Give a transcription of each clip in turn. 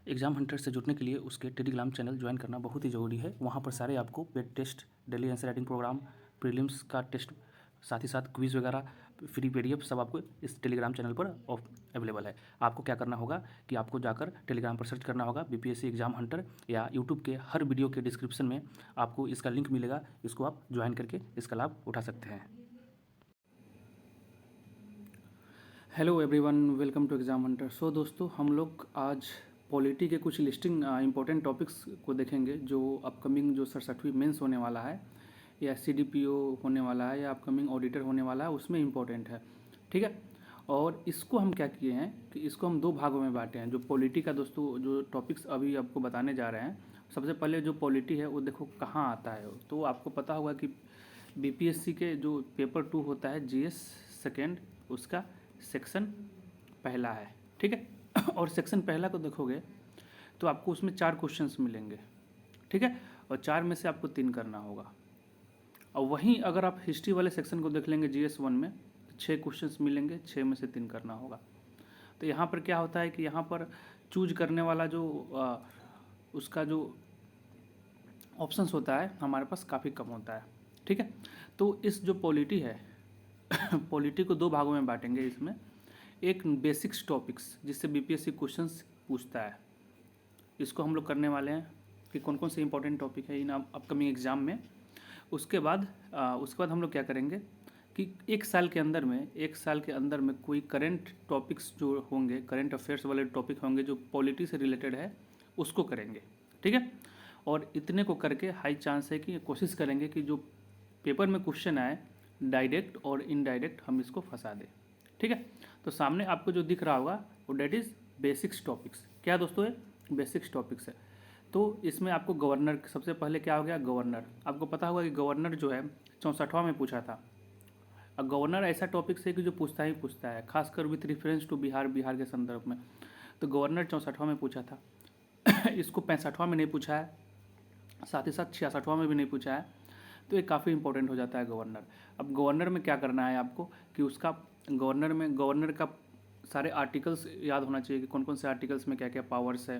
Exam Hunter से जुड़ने के लिए उसके टेलीग्राम चैनल ज्वाइन करना बहुत ही ज़रूरी है। वहाँ पर सारे आपको paid test, daily answer writing program, prelims का टेस्ट, साथ ही साथ क्विज़ वगैरह, फ्री पीडीएफ सब आपको इस टेलीग्राम चैनल पर अवेलेबल है। आपको क्या करना होगा कि आपको जाकर टेलीग्राम पर सर्च करना होगा बीपीएससी एग्ज़ाम हंटर, या यूट्यूब के हर वीडियो के डिस्क्रिप्शन में आपको इसका लिंक मिलेगा। इसको आप ज्वाइन करके इसका लाभ उठा सकते हैं। Hello everyone, welcome to exam hunter. So दोस्तों, हम लोग आज पॉलिटी के कुछ लिस्टिंग इंपॉर्टेंट टॉपिक्स को देखेंगे जो अपकमिंग जो 67वीं मेंस होने वाला है, या सीडीपीओ होने वाला है, या अपकमिंग ऑडिटर होने वाला है, उसमें इम्पोर्टेंट है। ठीक है। और इसको हम क्या किए हैं कि इसको हम दो भागों में बांटे हैं। जो पॉलिटी का दोस्तों जो टॉपिक्स अभी आपको बताने जा रहे हैं, सबसे पहले जो पॉलिटी है वो देखो कहाँ आता है। तो आपको पता होगा कि बीपीएससी के जो पेपर 2 होता है, जीएस सेकेंड, उसका सेक्शन पहला है। ठीक है। और सेक्शन पहला को देखोगे तो आपको उसमें 4 क्वेश्चंस मिलेंगे। ठीक है। और 4 में से आपको 3 करना होगा। और वहीं अगर आप हिस्ट्री वाले सेक्शन को देख लेंगे जीएस 1 में, 6 क्वेश्चंस मिलेंगे, 6 में से 3 करना होगा। तो यहाँ पर क्या होता है कि यहाँ पर चूज करने वाला जो उसका जो ऑप्शंस होता है हमारे पास काफ़ी कम होता है। ठीक है। तो इस जो पॉलिटी है पॉलिटी को दो भागों में बांटेंगे। इसमें एक बेसिक्स टॉपिक्स जिससे बीपीएससी क्वेश्चंस पूछता है, इसको हम लोग करने वाले हैं कि कौन कौन से इंपॉर्टेंट टॉपिक है इन अपकमिंग एग्जाम में। उसके बाद हम लोग क्या करेंगे कि एक साल के अंदर में कोई करंट टॉपिक्स जो होंगे, करंट अफेयर्स वाले टॉपिक होंगे जो पॉलिटी से रिलेटेड है, उसको करेंगे। ठीक है। और इतने को करके हाई चांस है कि कोशिश करेंगे कि जो पेपर में क्वेश्चन आए डायरेक्ट और इनडायरेक्ट हम इसको फंसा दें। ठीक है। तो सामने आपको जो दिख रहा होगा वो डेट इज़ बेसिक्स टॉपिक्स। क्या दोस्तों है? बेसिक्स टॉपिक्स है। तो इसमें आपको गवर्नर, सबसे पहले क्या हो गया, गवर्नर। आपको पता होगा कि गवर्नर जो है 64वां में पूछा था। अब गवर्नर ऐसा टॉपिक है कि जो पूछता ही पूछता है, खासकर विथ रेफरेंस टू बिहार के संदर्भ में। तो गवर्नर 64वां में पूछा था इसको 65वां में नहीं पूछा है, साथ ही साथ 66वां में भी नहीं पूछा है। तो ये काफ़ी इंपॉर्टेंट हो जाता है गवर्नर। अब गवर्नर में क्या करना है आपको कि उसका गवर्नर का सारे आर्टिकल्स याद होना चाहिए कि कौन कौन से आर्टिकल्स में क्या क्या पावर्स है।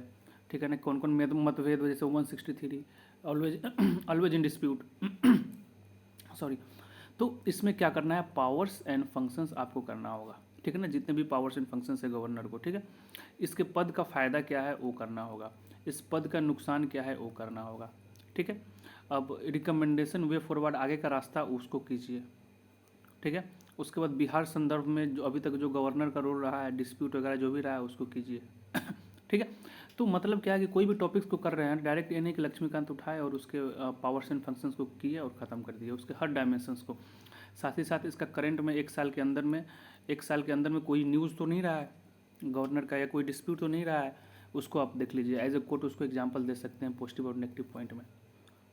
ठीक है ना, कौन कौन मतभेद, जैसे 163 always always in dispute sorry. तो इसमें क्या करना है, पावर्स एंड फंक्शंस आपको करना होगा। ठीक है ना, जितने भी पावर्स एंड फंक्शंस है गवर्नर को। ठीक है। इसके पद का फ़ायदा क्या है वो करना होगा, इस पद का नुकसान क्या है वो करना होगा। ठीक है। अब रिकमेंडेशन वे फॉरवर्ड, आगे का रास्ता उसको कीजिए। ठीक है। उसके बाद बिहार संदर्भ में जो अभी तक जो गवर्नर का रोल रहा है, डिस्प्यूट वगैरह जो भी रहा है उसको कीजिए। ठीक है। तो मतलब क्या है कि कोई भी टॉपिक्स को कर रहे हैं, डायरेक्ट ये नहीं कि लक्ष्मीकांत उठाए और उसके पावर्स एंड फंक्शंस को किए और ख़त्म कर दिए, उसके हर डायमेंशंस को। साथ ही साथ इसका करंट में एक साल के अंदर में कोई न्यूज़ तो नहीं रहा है गवर्नर का, या कोई डिस्प्यूट तो नहीं रहा है, उसको आप देख लीजिए। एज ए कोर्ट उसको एग्जाम्पल दे सकते हैं पॉजिटिव और नेगेटिव पॉइंट में।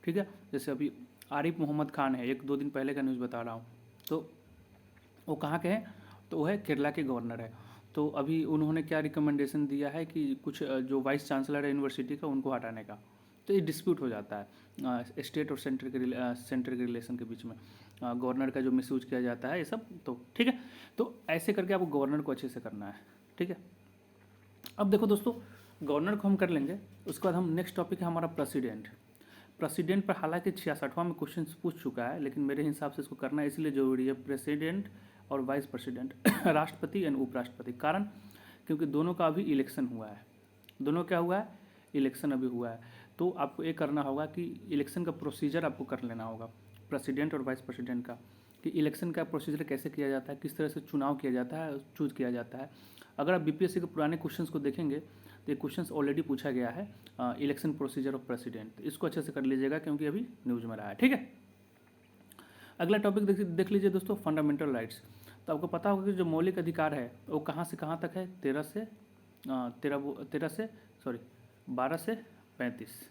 ठीक है। जैसे अभी आरिफ मोहम्मद खान है, 1-2 दिन पहले का न्यूज़ बता रहा हूँ। तो वो कहाँ के हैं? तो वो है केरला के गवर्नर है। तो अभी उन्होंने क्या रिकमेंडेशन दिया है कि कुछ जो वाइस चांसलर है यूनिवर्सिटी का, उनको हटाने का। तो ये डिस्प्यूट हो जाता है स्टेट और सेंटर के रिलेशन के बीच में। गवर्नर का जो मिसयूज किया जाता है ये सब। तो ठीक है। तो ऐसे करके आपको गवर्नर को अच्छे से करना है। ठीक है। अब देखो दोस्तों, गवर्नर को हम कर लेंगे। उसके बाद हम नेक्स्ट टॉपिक है हमारा प्रेसिडेंट। प्रेसिडेंट पर हालांकि 66वां में क्वेश्चन पूछ चुका है, लेकिन मेरे हिसाब से इसको करना इसलिए ज़रूरी है, प्रेसिडेंट और वाइस प्रेसिडेंट राष्ट्रपति एंड उपराष्ट्रपति। कारण क्योंकि दोनों का अभी इलेक्शन हुआ है। दोनों क्या हुआ है? इलेक्शन अभी हुआ है। तो आपको ये करना होगा कि इलेक्शन का प्रोसीजर आपको कर लेना होगा, प्रेसिडेंट और वाइस प्रेसिडेंट का, कि इलेक्शन का प्रोसीजर कैसे किया जाता है, किस तरह से चुनाव किया जाता है, चूज किया जाता है। अगर आप बीपीएससी के पुराने क्वेश्चंस को देखेंगे तो ये क्वेश्चंस ऑलरेडी पूछा गया है, इलेक्शन प्रोसीजर ऑफ प्रेसिडेंट। इसको अच्छे से कर लीजिएगा क्योंकि अभी न्यूज़ में रहा है। ठीक है। अगला टॉपिक देख लीजिए दोस्तों, फंडामेंटल राइट्स। तो आपको पता होगा कि जो मौलिक अधिकार है वो कहाँ से कहाँ तक है, 12 से 35।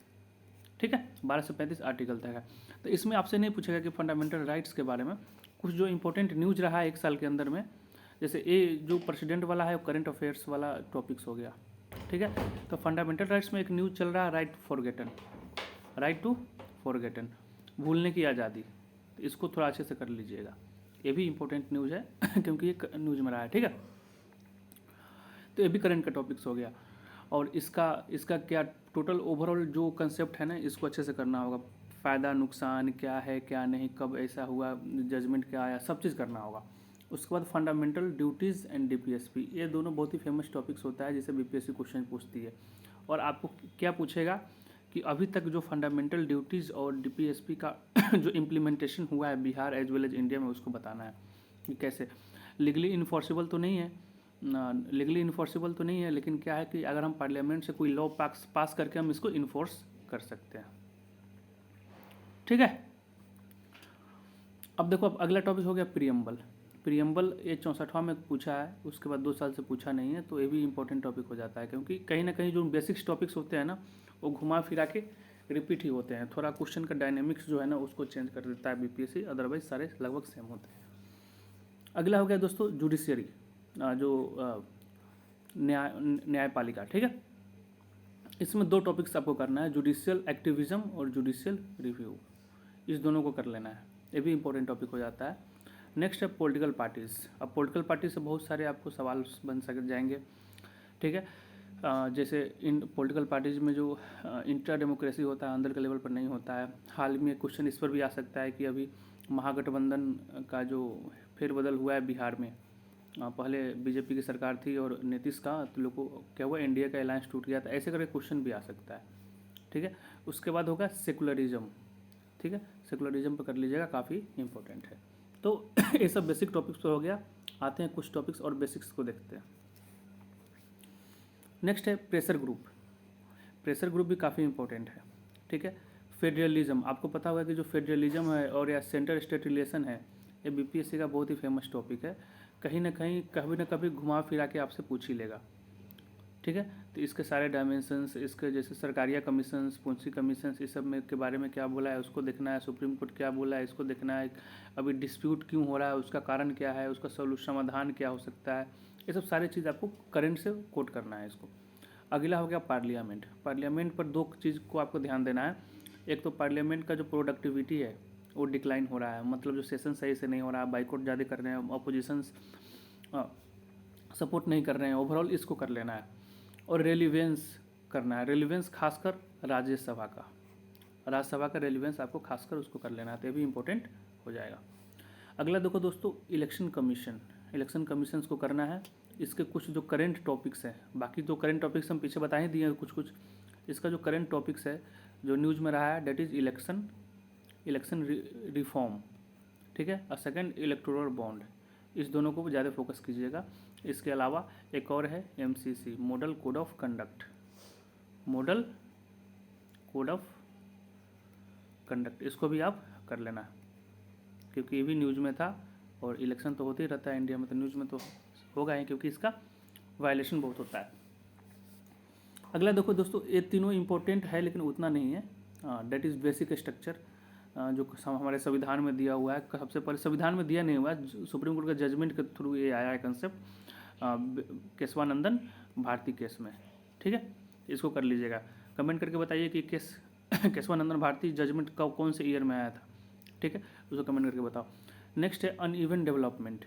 ठीक है, 12 से 35 आर्टिकल तक है। तो इसमें आपसे नहीं पूछेगा कि फंडामेंटल राइट्स के बारे में कुछ जो इंपॉर्टेंट न्यूज़ रहा है एक साल के अंदर में। जैसे ये जो प्रेसिडेंट वाला है वो करंट अफेयर्स वाला टॉपिक्स हो गया। ठीक है। तो फंडामेंटल राइट्स में एक न्यूज़ चल रहा है, राइट टू फॉरगेटन, भूलने की आज़ादी। तो इसको थोड़ा अच्छे से कर लीजिएगा, ये भी इंपॉर्टेंट न्यूज़ है क्योंकि ये न्यूज़ में रहा है। ठीक है। तो ये भी करंट का टॉपिक्स हो गया। और इसका इसका क्या टोटल ओवरऑल जो कंसेप्ट है ना, इसको अच्छे से करना होगा। फ़ायदा नुकसान क्या है क्या नहीं, कब ऐसा हुआ, जजमेंट क्या आया, सब चीज़ करना होगा। उसके बाद फंडामेंटल ड्यूटीज़ एंड डीपीएसपी, ये दोनों बहुत ही फेमस टॉपिक्स होता है जिसे बीपीएससी क्वेश्चन पूछती है। और आपको क्या पूछेगा कि अभी तक जो फंडामेंटल ड्यूटीज़ और डीपीएसपी का जो इम्प्लीमेंटेशन हुआ है Bihar as well as India में, उसको बताना है कि कैसे। लीगली इन्फॉर्सिबल तो नहीं है, लेकिन क्या है कि अगर हम पार्लियामेंट से कोई लॉ पास करके हम इसको इन्फोर्स कर सकते हैं। ठीक है। अब देखो, अब अगला टॉपिक हो गया प्रियम्बल। ये 64वां में पूछा है, उसके बाद 2 साल से पूछा नहीं है, तो ये भी इंपॉर्टेंट टॉपिक हो जाता है, क्योंकि कहीं ना कहीं जो बेसिक्स टॉपिक्स होते हैं ना, वो घुमा फिरा के रिपीट ही होते हैं। थोड़ा क्वेश्चन का डायनेमिक्स जो है ना, उसको चेंज कर देता है बीपीएससी, अदरवाइज सारे लगभग सेम होते हैं। अगला हो गया दोस्तों जुडिशियरी, जो न्यायपालिका। ठीक है, इसमें 2 टॉपिक्स आपको करना है, जुडिशियल एक्टिविज्म और जुडिशियल रिव्यू। इस दोनों को कर लेना है, ये भी इंपॉर्टेंट टॉपिक हो जाता है। नेक्स्ट है पॉलिटिकल पार्टीज़। अब पॉलिटिकल पार्टी से बहुत सारे आपको सवाल बन जाएंगे। ठीक है, जैसे इन पॉलिटिकल पार्टीज में जो इंटर डेमोक्रेसी होता है, अंदर के लेवल पर नहीं होता है। हाल में क्वेश्चन इस पर भी आ सकता है कि अभी महागठबंधन का जो फेरबदल हुआ है बिहार में, पहले बीजेपी की सरकार थी और नीतीश का, तो लोगों को क्या हुआ, इंडिया का अलायंस टूट गया था, ऐसे करके क्वेश्चन भी आ सकता है। ठीक है, उसके बाद होगा सेकुलरिज्म। ठीक है, सेकुलरिज्म पर कर लीजिएगा, काफ़ी इंपॉर्टेंट है। तो ये सब बेसिक टॉपिक्स पर हो गया। आते हैं कुछ टॉपिक्स और बेसिक्स को देखते हैं। नेक्स्ट है प्रेशर ग्रुप भी काफ़ी इंपॉर्टेंट है। ठीक है, फेडरलिज्म, आपको पता होगा कि जो फेडरलिज्म है और या सेंटर स्टेट रिलेशन है, ये बीपीएससी का बहुत ही फेमस टॉपिक है। कहीं ना कभी घुमा फिरा के आपसे पूछ ही लेगा। ठीक है, तो इसके सारे डायमेंशंस, इसके जैसे सरकारिया कमीशंस, पूंछी कमीशंस, इस सब में के बारे में क्या बोला है उसको देखना है, सुप्रीम कोर्ट क्या बोला है इसको देखना है, अभी डिस्प्यूट क्यों हो रहा है, उसका कारण क्या है, उसका समाधान क्या हो सकता है, ये सब सारी चीज़ आपको करंट से कोट करना है इसको। अगला हो गया पार्लियामेंट पर 2 चीज़ को आपको ध्यान देना है। एक तो पार्लियामेंट का जो प्रोडक्टिविटी है वो डिक्लाइन हो रहा है, मतलब जो सेशन सही से नहीं हो रहा है, बाइकआउट ज़्यादा कर रहे हैं, अपोजिशंस सपोर्ट नहीं कर रहे हैं, ओवरऑल इसको कर लेना है। और रेलिवेंस करना है, रेलिवेंस खासकर राज्यसभा का रेलिवेंस आपको खासकर उसको कर लेना है, तो ये भी इंपॉर्टेंट हो जाएगा। अगला देखो दोस्तों, इलेक्शन कमीशन को करना है। इसके कुछ जो करंट टॉपिक्स हैं, बाकी तो करंट टॉपिक्स हम पीछे बता ही दिए हैं कुछ, इसका जो करंट टॉपिक्स है जो न्यूज़ में रहा है, डेट इज़ इलेक्शन रिफॉर्म। ठीक है, और सेकंड इलेक्टोरल बॉन्ड, इस दोनों को ज़्यादा फोकस कीजिएगा। इसके अलावा एक और है MCC, model code of conduct, इसको भी आप कर लेना, क्योंकि ये भी न्यूज़ में था और इलेक्शन तो होते ही रहता है इंडिया में, तो न्यूज़ में तो होगा ही, क्योंकि इसका वायलेशन बहुत होता है। अगला देखो दोस्तों, ये तीनों इंपॉर्टेंट है लेकिन उतना नहीं है, डेट इज़ बेसिक स्ट्रक्चर, जो हमारे संविधान में दिया हुआ है। सबसे पहले संविधान में दिया नहीं हुआ है, सुप्रीम कोर्ट के जजमेंट के थ्रू ये आया है कंसेप्ट, केशवानंदन भारती केस में। ठीक है, इसको कर लीजिएगा। कमेंट करके बताइए कि केशवानंदन भारती जजमेंट कौन से ईयर में आया था। ठीक है, उसको कमेंट करके बताओ। नेक्स्ट है अनइवन डेवलपमेंट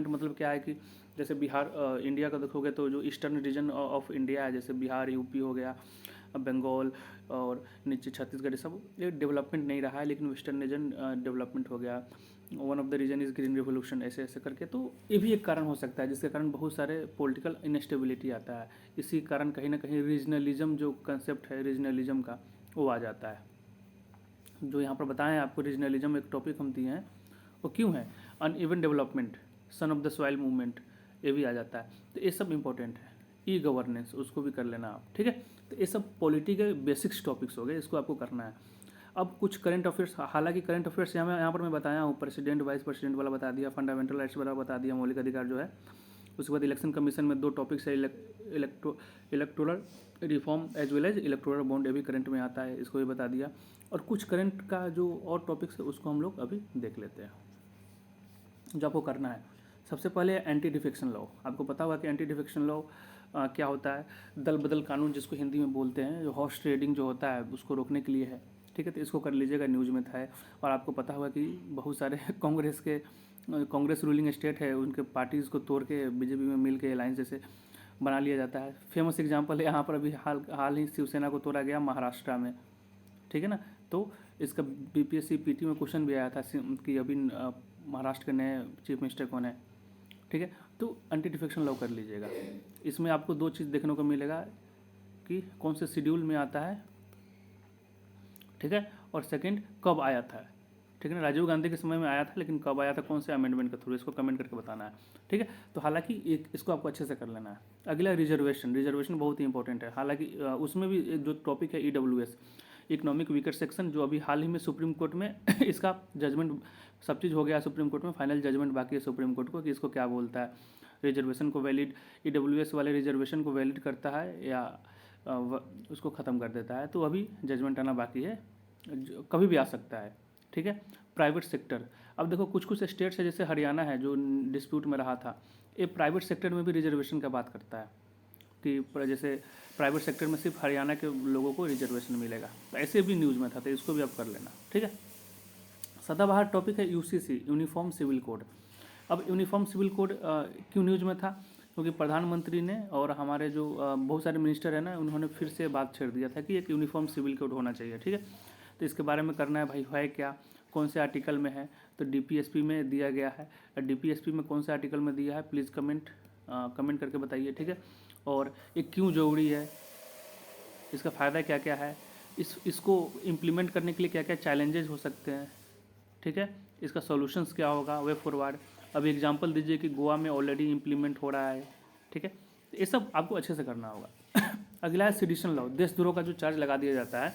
मतलब क्या है कि जैसे बिहार, इंडिया का देखोगे तो जो ईस्टर्न रीजन ऑफ इंडिया है, जैसे बिहार, यूपी हो गया, बंगाल और नीचे छत्तीसगढ़, सब ये डेवलपमेंट नहीं रहा है, लेकिन वेस्टर्न रीजन डेवलपमेंट हो गया। One of the region is green revolution, ऐसे ऐसे करके, तो ये भी एक कारण हो सकता है जिसके कारण बहुत सारे पॉलिटिकल इनस्टेबिलिटी आता है। इसी कारण कहीं ना कहीं रीजनलिज्म जो कंसेप्ट है रीजनलिज्म का, वो आ जाता है। जो यहाँ पर बताएं आपको, रीजनलिज्म एक टॉपिक हम दिए हैं, वो क्यों है, uneven development, son of the soil movement, ये भी आ जाता है। तो ये सब इंपॉर्टेंट है। ई गवर्नेंस, उसको भी कर लेना आप। ठीक है, तो ये सब पॉलिटी के बेसिक्स टॉपिक्स हो गए, इसको आपको करना है। अब कुछ करंट अफेयर्स, हालांकि करंट अफेयर्स यहाँ पर मैं बताया हूँ, प्रेसिडेंट वाइस प्रेसिडेंट वाला बता दिया, फंडामेंटल राइट्स वाला बता दिया, मौलिक अधिकार जो है। उसके बाद इलेक्शन कमीशन में 2 टॉपिक्स है, electoral reform as well as electoral bond, ये भी करंट में आता है, इसको भी बता दिया। और कुछ करंट का जो और टॉपिक्स है उसको हम लोग अभी देख लेते हैं जो आपको करना है। सबसे पहले एंटी डिफेक्शन लॉ, आपको पता होगा कि एंटी डिफेक्शन लॉ क्या होता है, दल बदल कानून जिसको हिंदी में बोलते हैं, जो हॉर्स ट्रेडिंग जो होता है उसको रोकने के लिए है। ठीक है, तो इसको कर लीजिएगा, न्यूज़ में था। और आपको पता होगा कि बहुत सारे कांग्रेस रूलिंग स्टेट है, उनके पार्टीज़ को तोड़ के बीजेपी में मिल के अलायंस, जैसे बना लिया जाता है। फेमस एग्जांपल है यहाँ पर अभी हाल ही शिवसेना को तोड़ा गया महाराष्ट्र में, ठीक है ना। तो इसका बीपीएससी पीटी में क्वेश्चन भी आया था कि अभी महाराष्ट्र के नए चीफ मिनिस्टर कौन है, ठीक है। तो एंटी डिफेक्शन लॉ कर लीजिएगा। इसमें आपको दो चीज़ देखने को मिलेगा कि कौन से शेड्यूल में आता है, ठीक है, और सेकंड कब आया था, ठीक है ना। राजीव गांधी के समय में आया था, लेकिन कब आया था, कौन से अमेंडमेंट के थ्रू, इसको कमेंट करके बताना है, ठीक है। तो हालांकि इसको आपको अच्छे से कर लेना है। अगला रिजर्वेशन बहुत ही इंपॉर्टेंट है। हालांकि उसमें भी एक जो टॉपिक है ईडब्ल्यूएस, इकोनॉमिक वीकर सेक्शन, जो अभी हाल ही में सुप्रीम कोर्ट में इसका जजमेंट, सब चीज़ हो गया सुप्रीम कोर्ट में, फाइनल जजमेंट बाकी है सुप्रीम कोर्ट को कि इसको क्या बोलता है, रिजर्वेशन को वैलिड, ईडब्ल्यूएस वाले रिजर्वेशन को वैलिड करता है या उसको ख़त्म कर देता है। तो अभी जजमेंट आना बाकी है, कभी भी आ सकता है, ठीक है। प्राइवेट सेक्टर, अब देखो कुछ कुछ स्टेट्स है जैसे हरियाणा है जो डिस्प्यूट में रहा था, ये प्राइवेट सेक्टर में भी रिजर्वेशन का बात करता है कि जैसे प्राइवेट सेक्टर में सिर्फ हरियाणा के लोगों को रिजर्वेशन मिलेगा। तो ऐसे भी न्यूज़ में था, तो इसको भी आप कर लेना, ठीक है। सदाबहार टॉपिक है यूसीसी, यूनिफॉर्म सिविल कोड। अब यूनिफॉर्म सिविल कोड क्यों न्यूज़ में था, क्योंकि प्रधानमंत्री ने और हमारे जो बहुत सारे मिनिस्टर हैं ना, उन्होंने फिर से बात छेड़ दिया था कि एक यूनिफॉर्म सिविल कोड होना चाहिए, ठीक है। तो इसके बारे में करना है भाई, है क्या, कौन से आर्टिकल में है, तो डीपीएसपी में दिया गया है। डीपीएसपी में कौन से आर्टिकल में दिया है, प्लीज़ कमेंट करके बताइए, ठीक है। और ये क्यों ज़रूरी है, इसका फ़ायदा क्या क्या है, इसको इम्प्लीमेंट करने के लिए क्या क्या चैलेंजेस हो सकते हैं, ठीक है, इसका सॉल्यूशंस क्या होगा, वे फॉरवर्ड। अभी एग्जांपल दीजिए कि गोवा में ऑलरेडी इम्प्लीमेंट हो रहा है, ठीक है। ये सब आपको अच्छे से करना होगा। अगला है सेडिशन लॉ, देशद्रोह का जो चार्ज लगा दिया जाता है।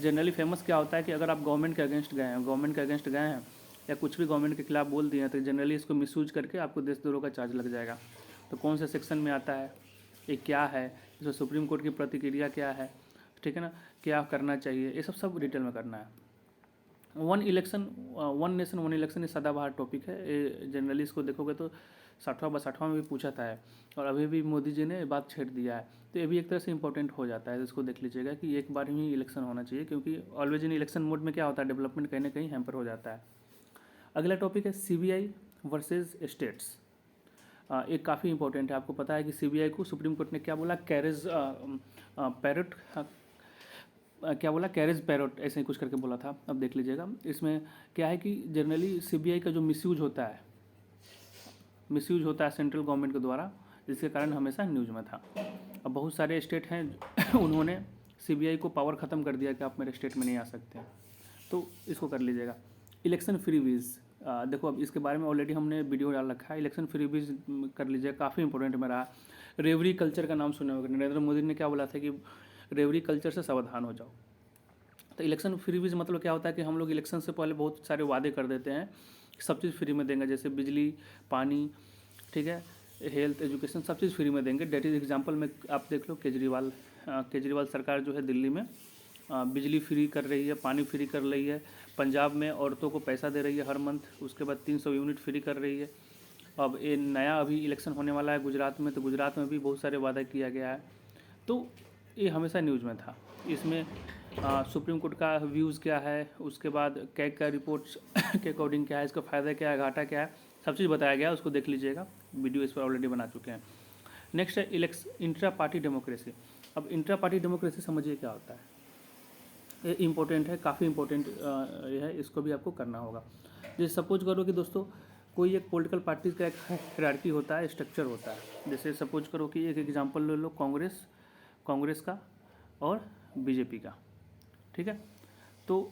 जनरली फेमस क्या होता है कि अगर आप गवर्नमेंट के अगेंस्ट गए हैं या कुछ भी गवर्नमेंट के खिलाफ बोल दिए हैं, तो जनरली इसको मिसयूज करके आपको देशद्रोह का चार्ज लग जाएगा। तो कौन से सेक्शन में आता है, ये क्या है, इसमें सुप्रीम कोर्ट की प्रतिक्रिया क्या है, ठीक है ना, क्या करना चाहिए, ये सब डिटेल में करना है। वन नेशन वन इलेक्शन ये सदाबहार टॉपिक है। ये जनरली इसको देखोगे तो 60वां में भी पूछा था है, और अभी भी मोदी जी ने बात छेड़ दिया है। तो ये भी एक तरह से इंपॉर्टेंट हो जाता है। तो इसको देख लीजिएगा कि एक बार ही इलेक्शन होना चाहिए, क्योंकि ऑलवेज इन इलेक्शन मोड में क्या होता है, डेवलपमेंट कहीं ना कहीं हैम्पर हो जाता है। अगला टॉपिक है सीबीआई वर्सेज स्टेट्स। एक काफ़ी इंपॉर्टेंट है। आपको पता है कि सीबीआई को सुप्रीम कोर्ट ने क्या बोला, क्या बोला, कैरेज पैरोट ऐसे ही कुछ करके बोला था। अब देख लीजिएगा इसमें क्या है कि जनरली सीबीआई का जो मिसयूज होता है सेंट्रल गवर्नमेंट के द्वारा, जिसके कारण हमेशा न्यूज़ में था। अब बहुत सारे स्टेट हैं उन्होंने सीबीआई को पावर ख़त्म कर दिया कि आप मेरे स्टेट में नहीं आ सकते हैं। तो इसको कर लीजिएगा। इलेक्शन फ्री वीज़, देखो अब इसके बारे में ऑलरेडी हमने वीडियो डाल रखा है। इलेक्शन फ्री वीज़ कर लीजिएगा, काफ़ी इंपॉर्टेंट में रहा। रेवरी कल्चर का नाम सुने होगा, नरेंद्र मोदी ने क्या बोला था कि रेवरी कल्चर से सावधान हो जाओ। तो इलेक्शन फ्री वीज मतलब क्या होता है कि हम लोग इलेक्शन से पहले बहुत सारे वादे कर देते हैं, सब चीज़ फ्री में देंगे, जैसे बिजली, पानी, ठीक है, हेल्थ, एजुकेशन, सब चीज़ फ्री में देंगे। डेट इज एग्जांपल में आप देख लो, केजरीवाल सरकार जो है दिल्ली में बिजली फ्री कर रही है, पानी फ्री कर रही है, पंजाब में औरतों को पैसा दे रही है हर मंथ, उसके बाद 300 यूनिट फ्री कर रही है। अब ये नया अभी इलेक्शन होने वाला है गुजरात में, तो गुजरात में भी बहुत सारे वादा किया गया है। तो ये हमेशा न्यूज़ में था। इसमें सुप्रीम कोर्ट का व्यूज़ क्या है, उसके बाद कैग का रिपोर्ट्स के अकॉर्डिंग क्या है, इसका फ़ायदा क्या है, घाटा क्या है, सब चीज़ बताया गया है। उसको देख लीजिएगा, वीडियो इस पर ऑलरेडी बना चुके हैं। नेक्स्ट है इंट्रा पार्टी डेमोक्रेसी। अब इंट्रा पार्टी डेमोक्रेसी समझिए क्या होता है, ये इंपॉर्टेंट है, काफ़ी इंपॉर्टेंट ये है, इसको भी आपको करना होगा। जैसे सपोज करो कि दोस्तों कोई एक पॉलिटिकल पार्टी का एक हायरार्की होता है, स्ट्रक्चर होता है। जैसे सपोज करो कि एक एग्जांपल ले लो, कांग्रेस का और बीजेपी का, ठीक है। तो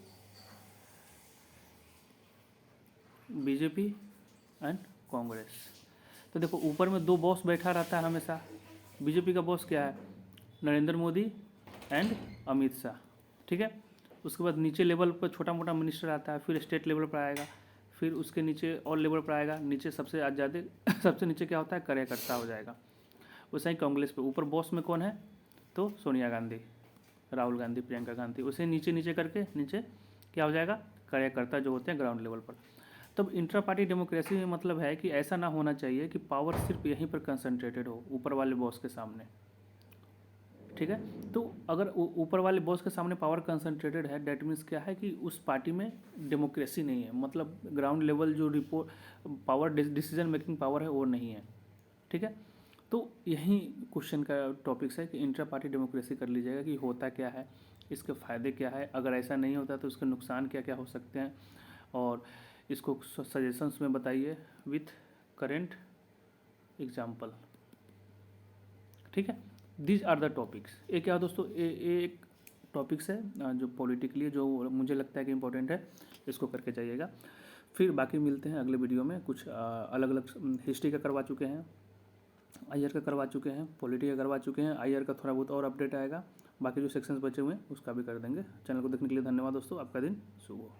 बीजेपी एंड कांग्रेस, तो देखो ऊपर में दो बॉस बैठा रहता है हमेशा। बीजेपी का बॉस क्या है, नरेंद्र मोदी एंड अमित शाह, ठीक है। उसके बाद नीचे लेवल पर छोटा मोटा मिनिस्टर आता है, फिर स्टेट लेवल पर आएगा, फिर उसके नीचे और लेवल पर आएगा, नीचे सबसे ज़्यादा सबसे नीचे क्या होता है, कार्यकर्ता हो जाएगा। वैसे ही कांग्रेस पे ऊपर बॉस में कौन है, तो सोनिया गांधी, राहुल गांधी, प्रियंका गांधी। उसे नीचे नीचे करके नीचे क्या हो जाएगा, कार्यकर्ता जो होते हैं ग्राउंड लेवल पर। तब इंट्रा पार्टी डेमोक्रेसी में मतलब है कि ऐसा ना होना चाहिए कि पावर सिर्फ यहीं पर कंसंट्रेटेड हो, ऊपर वाले बॉस के सामने, ठीक है। तो अगर ऊपर वाले बॉस के सामने पावर कंसंट्रेटेड है, डेट मीन्स क्या है कि उस पार्टी में डेमोक्रेसी नहीं है, मतलब ग्राउंड लेवल जो report power, decision making power है वो नहीं है, ठीक है। तो यही क्वेश्चन का टॉपिक्स है कि इंट्रा पार्टी डेमोक्रेसी कर लीजिएगा कि होता क्या है, इसके फ़ायदे क्या है, अगर ऐसा नहीं होता तो इसके नुकसान क्या क्या हो सकते हैं, और इसको सजेशंस में बताइए विथ करेंट एग्जाम्पल। ठीक है, दीज आर द टॉपिक्स। ये क्या दोस्तों, ये एक टॉपिक्स है जो पॉलिटिकली जो मुझे लगता है कि इम्पोर्टेंट है, इसको करके जाइएगा। फिर बाकी मिलते हैं अगले वीडियो में। कुछ अलग अलग हिस्ट्री का करवा चुके हैं, आईआर का करवा चुके हैं, पॉलिटी का करवा चुके हैं, आईआर का थोड़ा बहुत और अपडेट आएगा, बाकी जो सेक्शंस बचे हुए हैं उसका भी कर देंगे। चैनल को देखने के लिए धन्यवाद दोस्तों, आपका दिन शुभ हो।